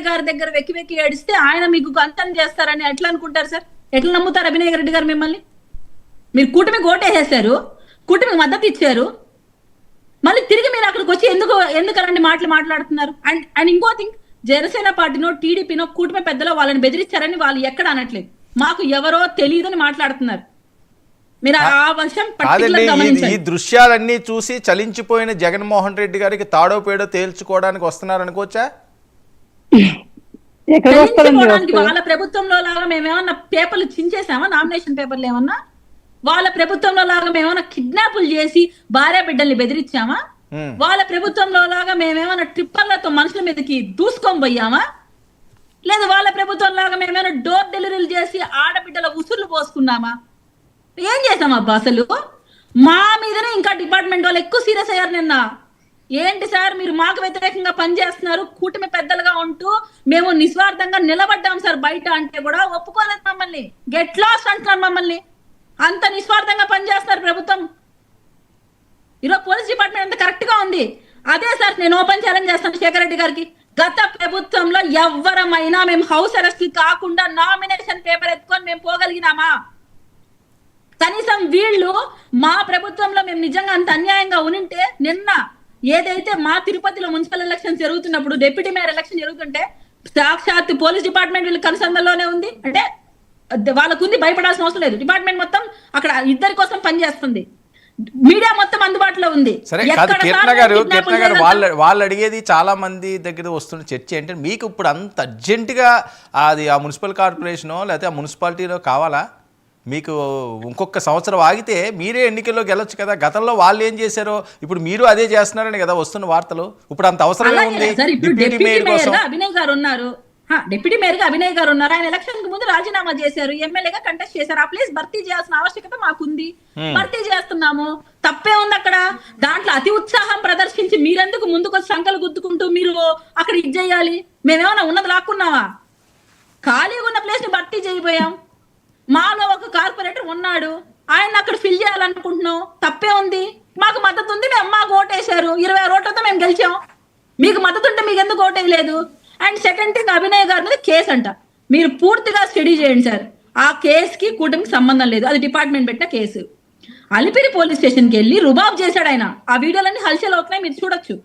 గారి దగ్గర వెక్కి వెక్కి ఏడిస్తే ఆయన మీకు అంతం చేస్తారని ఎట్లా అనుకుంటారు సార్? ఎట్లా నమ్ముతారు అభినయ్ రెడ్డి గారు మిమ్మల్ని? మీరు కూటమికి ఓటేసేసారు, కూటమికి మద్దతు ఇచ్చారు, మళ్ళీ తిరిగి మీరు అక్కడికి వచ్చి ఎందుకు అలాంటి మాటలు మాట్లాడుతున్నారు? అండ్ ఇంకో థింగ్, జనసేన పార్టీనో టీడీపీనో కూటమి పెద్దలో వాళ్ళని బెదిరించారని వాళ్ళు ఎక్కడ అనట్లేదు, మాకు ఎవరో తెలియదని మాట్లాడుతున్నారు. మీరు ఆ వర్షం ఈ దృశ్యాలన్నీ చూసి చలించిపోయిన జగన్మోహన్ రెడ్డి గారికి తాడో పేడో తేల్చుకోవడానికి వస్తున్నారు అనుకోవచ్చా? వాళ్ళ ప్రభుత్వంలో లాగా మేమేమన్నా పేపర్లు చించేసామా? నామినేషన్ పేపర్లు ఏమన్నా వాళ్ళ ప్రభుత్వంలో లాగా మేమేమన్నా కిడ్నాపులు చేసి భార్య బిడ్డల్ని బెదిరించామా? వాళ్ళ ప్రభుత్వంలో లాగా మేమేమన్నా ట్రిప్పర్లతో మనుషుల మీదకి దూసుకొని పోయామా? లేదా వాళ్ళ ప్రభుత్వం లాగా మేమేమైనా డోర్ డెలివరీలు చేసి ఆడబిడ్డల ఉసుర్లు పోసుకున్నామా? ఏం చేసామబ్బా అసలు? మా మీదనే ఇంకా డిపార్ట్మెంట్ వాళ్ళు ఎక్కువ సీరియస్ అయ్యారు నిన్న. ఏంటి సార్ మీరు మాకు వ్యతిరేకంగా పనిచేస్తున్నారు, కూటమి పెద్దలుగా ఉంటూ మేము నిస్వార్థంగా నిలబడ్డాం సార్ బయట అంటే కూడా ఒప్పుకోలేదు మమ్మల్ని. గెట్ లాస్ట్ అంటున్నారు మమ్మల్ని. అంత నిస్వార్థంగా పనిచేస్తున్నారు ప్రభుత్వం. ఈరోజు పోలీస్ డిపార్ట్మెంట్ అంత కరెక్ట్ గా ఉంది. అదే సార్ నేను ఓపెన్ ఛాలెంజ్ చేస్తాను శేఖర్ రెడ్డి గారికి. గత ప్రభుత్వంలో ఎవరమైనా మేము హౌస్ అరెస్ట్ కాకుండా నామినేషన్ పేపర్ ఎత్తుకొని మేము పోగలిగినామా? కనీసం వీళ్ళు మా ప్రభుత్వంలో మేము నిజంగా అంత అన్యాయంగా ఉనింటే నిన్న ఏదైతే మా తిరుపతిలో మున్సిపల్ ఎలక్షన్ జరుగుతున్నప్పుడు డిప్యూటీ మేయర్ ఎలక్షన్ జరుగుతుంటే సాక్షాత్ పోలీస్ డిపార్ట్మెంట్ వీళ్ళు కనుసంధంలోనే ఉంది. అంటే వాళ్ళకు ఉంది, భయపడాల్సిన అవసరం లేదు. డిపార్ట్మెంట్ మొత్తం అక్కడ ఇద్దరి కోసం పనిచేస్తుంది, మీడియా మొత్తం అందుబాటులో ఉంది. సరే కీర్తన గారు వాళ్ళు అడిగేది చాలా మంది దగ్గర వస్తున్న చర్చ ఏంటంటే మీకు ఇప్పుడు అంత అర్జెంటుగా అది ఆ మున్సిపల్ కార్పొరేషనో లేకపోతే ఆ మున్సిపాలిటీలో కావాలా? మీకు ఇంకొక సంవత్సరం ఆగితే మీరే ఎన్నికల్లో గెలవచ్చు కదా. గతంలో వాళ్ళు ఏం చేశారో ఇప్పుడు మీరు అదే చేస్తున్నారని కదా వస్తున్న వార్తలు. ఇప్పుడు అంత అవసరమే ఉంది. డిప్యూటీ మేయర్ గా అభినయ్ గారు ఉన్నారు, డిప్యూటీ మేయర్ గా అభినయ్ గారు ఉన్నారు. ఆయన ఎలక్షన్ కు ముందు రాజీనామా చేశారు, ఎమ్మెల్యేగా కంటెస్ట్ చేశారు. ఆ ప్లేస్ భర్తీ చేయాల్సిన ఆవశ్యకత మాకుంది, భర్తీ చేస్తున్నాము. తప్పే ఉంది అక్కడ. దాంట్లో అతి ఉత్సాహం ప్రదర్శించి మీరెందుకు ముందుకు వచ్చి సంకలు గుద్దుకుంటూ మీరు అక్కడ ఇది చేయాలి? మేమేమన్నా ఉన్నది లాక్కున్నావా? ఖాళీగా ఉన్న ప్లేస్ ని భర్తీ చేయబోయాం. మాలో ఒక కార్పొరేటర్ ఉన్నాడు, ఆయన అక్కడ ఫిల్ చేయాలనుకుంటున్నాం. తప్పే ఉంది. మాకు మద్దతు ఉంది, మేము మాకు ఓటేశారు. 20 ఓట్లతో మేము గెలిచాం. మీకు మద్దతు ఉంటే మీకు ఎందుకు ఓటేయలేదు? అండ్ సెకండ్ థింగ్, అభినయ్ గారి మీద కేసు అంట. మీరు పూర్తిగా స్టడీ చేయండి సార్. ఆ కేసుకి కూటమికి సంబంధం లేదు, అది డిపార్ట్మెంట్ పెట్టిన కేసు. అలిపిరి పోలీస్ స్టేషన్కి వెళ్ళి రుబాబ్ చేశాడు ఆయన. ఆ వీడియోలన్నీ హల్చల్ అవుతున్నాయి, మీరు చూడొచ్చు.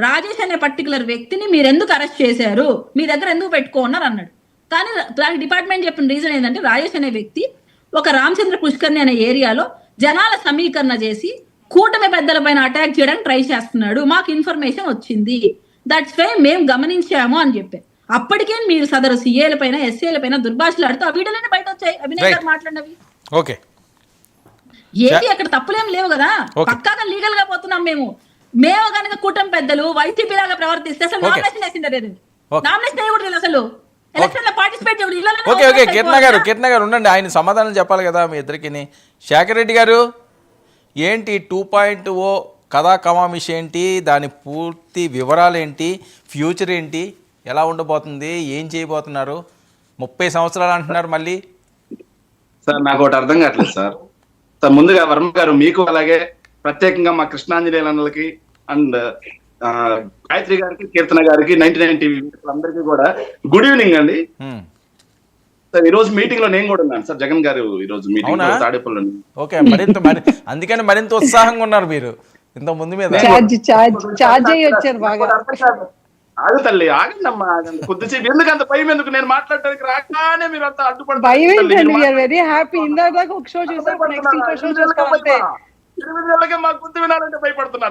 రాజేష్ అనే పర్టికులర్ వ్యక్తిని మీరు ఎందుకు అరెస్ట్ చేశారు, మీ దగ్గర ఎందుకు పెట్టుకోన్నారు అన్నాడు. కానీ దానికి డిపార్ట్మెంట్ చెప్పిన రీజన్ ఏంటంటే రాజేష్ అనే వ్యక్తి ఒక రామచంద్ర పుష్కర్ని అనే ఏరియాలో జనాల సమీకరణ చేసి కూటమి పెద్దల పైన అటాక్ చేయడానికి ట్రై చేస్తున్నాడు, మాకు ఇన్ఫర్మేషన్ వచ్చింది, దట్స్ వై మేము గమనించాము అని చెప్పారు. అప్పటికే మీరు సదరు సీఏల పైన ఎస్ఏల పైన దుర్భాషలాడుతూ ఆ వీడియోలన్నీ బయట వచ్చాయి అభినయ్ గారు మాట్లాడినవి. ఏది అక్కడ తప్పులేం లేవు కదా, పక్కాగా లీగల్ గా పోతున్నాం మేము. మేము కనుక కూటమి పెద్దలు వైసీపీ లాగా ప్రవర్తిస్తే అసలు నామినేషన్ వేసింది, నామినేషన్ వేయకూడదు అసలు. కీర్తన గారు ఉండండి, ఆయన సమాధానం చెప్పాలి కదా మీ ఇద్దరికి. శేఖర్ రెడ్డి గారు ఏంటి 2.0 కథా కమామిష్ ఏంటి, దాని పూర్తి వివరాలు ఏంటి, ఫ్యూచర్ ఏంటి, ఎలా ఉండబోతుంది, ఏం చేయబోతున్నారు? 30 సంవత్సరాలు అంటున్నారు మళ్ళీ. సార్ నాకు ఒకటి అర్థం కావట్లేదు సార్. ముందుగా వర్మ గారు మీకు అలాగే ప్రత్యేకంగా మా కృష్ణాంజనేయులకి అండ్ గాయత్రి గారికి, కీర్తన గారికి, 99 టీవీ అందరికీ కూడా గుడ్ ఈవినింగ్ అండి. సార్ ఈ రోజు మీటింగ్ లో నేను కూడా ఉన్నాను సార్. జగన్ గారు ఈ రోజు మీటింగ్ తాడేపల్లి. ఓకే, అందుకని మరింత ఉత్సాహంగా ఉన్నారు మీరు ఇంత ముందు మీద. ఆగు తల్లి, ఆగండమ్మా, ఆగండి కొద్దిసేపు. ఎందుకు అంత భయం ఎందుకు? నేను మాట్లాడడానికి రాగానే మీరు అంతా అడ్డుపడతారు. మా గుర్తు వినాలంటే భయపడుతున్నారా?